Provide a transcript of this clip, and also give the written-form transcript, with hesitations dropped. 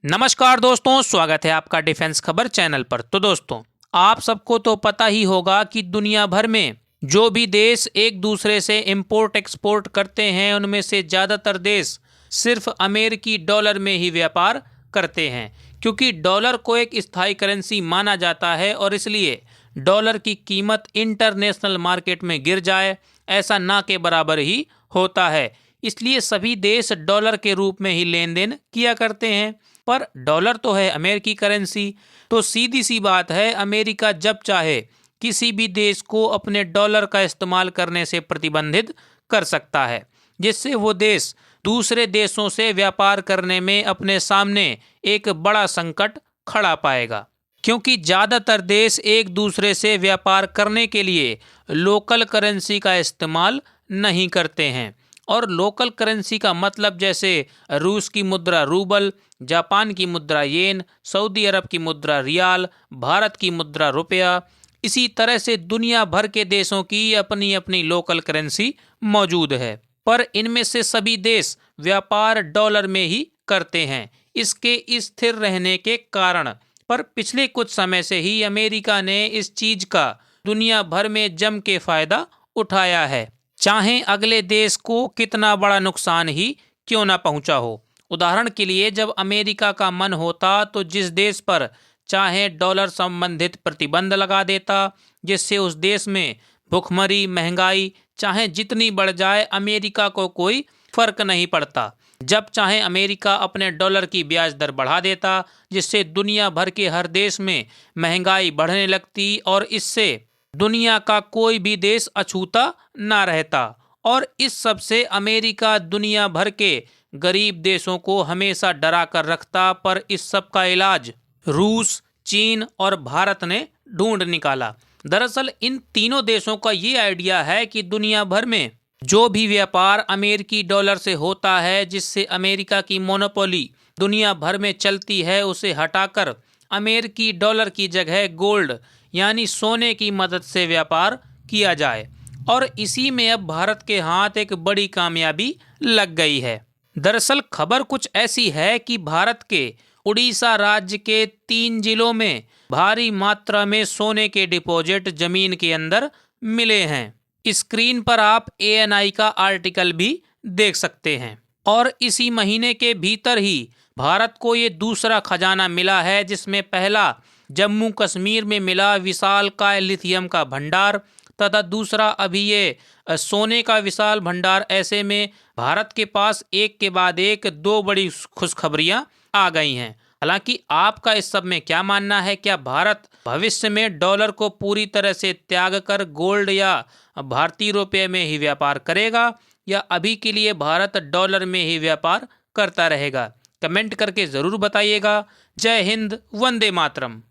नमस्कार दोस्तों, स्वागत है आपका डिफेंस खबर चैनल पर। तो दोस्तों, आप सबको तो पता ही होगा कि दुनिया भर में जो भी देश एक दूसरे से इंपोर्ट एक्सपोर्ट करते हैं उनमें से ज़्यादातर देश सिर्फ अमेरिकी डॉलर में ही व्यापार करते हैं, क्योंकि डॉलर को एक स्थायी करेंसी माना जाता है और इसलिए डॉलर की कीमत इंटरनेशनल मार्केट में गिर जाए ऐसा ना के बराबर ही होता है। इसलिए सभी देश डॉलर के रूप में ही लेन देन किया करते हैं। पर डॉलर तो है अमेरिकी करेंसी, तो सीधी सी बात है, अमेरिका जब चाहे किसी भी देश को अपने डॉलर का इस्तेमाल करने से प्रतिबंधित कर सकता है, जिससे वो देश दूसरे देशों से व्यापार करने में अपने सामने एक बड़ा संकट खड़ा पाएगा। क्योंकि ज़्यादातर देश एक दूसरे से व्यापार करने के लिए लोकल करेंसी का इस्तेमाल नहीं करते हैं। और लोकल करेंसी का मतलब जैसे रूस की मुद्रा रूबल, जापान की मुद्रा येन, सऊदी अरब की मुद्रा रियाल, भारत की मुद्रा रुपया, इसी तरह से दुनिया भर के देशों की अपनी अपनी लोकल करेंसी मौजूद है। पर इनमें से सभी देश व्यापार डॉलर में ही करते हैं। इसके स्थिर रहने के कारण पर पिछले कुछ समय से ही अमेरिका ने इस चीज का दुनिया भर में जम के फायदा उठाया है, चाहे अगले देश को कितना बड़ा नुकसान ही क्यों ना पहुंचा हो। उदाहरण के लिए, जब अमेरिका का मन होता तो जिस देश पर चाहे डॉलर संबंधित प्रतिबंध लगा देता, जिससे उस देश में भुखमरी महंगाई चाहे जितनी बढ़ जाए अमेरिका को कोई फर्क नहीं पड़ता। जब चाहे अमेरिका अपने डॉलर की ब्याज दर बढ़ा देता, जिससे दुनिया भर के हर देश में महंगाई बढ़ने लगती और इससे दुनिया का कोई भी अछूता अछूता ना रहता। और इस सब से अमेरिका दुनिया भर के गरीब देशों को हमेशा डरा कर रखता। पर इस सब का इलाज रूस, चीन और भारत ने ढूंढ निकाला। दरअसल इन तीनों देशों का ये आइडिया है कि दुनिया भर में जो भी व्यापार अमेरिकी डॉलर से होता है, जिससे अमेरिका की मोनोपोली दुनिया भर में चलती है, उसे हटाकर अमेरिकी डॉलर की जगह गोल्ड यानी सोने की मदद से व्यापार किया जाए। और इसी में अब भारत के हाथ एक बड़ी कामयाबी लग गई है। दरअसल खबर कुछ ऐसी है कि भारत के उड़ीसा राज्य के 3 जिलों में भारी मात्रा में सोने के डिपॉजिट जमीन के अंदर मिले हैं। स्क्रीन पर आप ANI का आर्टिकल भी देख सकते हैं। और इसी महीने के भीतर ही भारत को ये दूसरा खजाना मिला है, जिसमें पहला जम्मू कश्मीर में मिला विशालकाय लिथियम का भंडार तथा दूसरा अभी ये सोने का विशाल भंडार। ऐसे में भारत के पास एक के बाद एक 2 बड़ी खुशखबरियां आ गई हैं। हालांकि आपका इस सब में क्या मानना है? क्या भारत भविष्य में डॉलर को पूरी तरह से त्याग कर गोल्ड या भारतीय रुपये में ही व्यापार करेगा, या अभी के लिए भारत डॉलर में ही व्यापार करता रहेगा? कमेंट करके ज़रूर बताइएगा। जय हिंद, वंदे मातरम।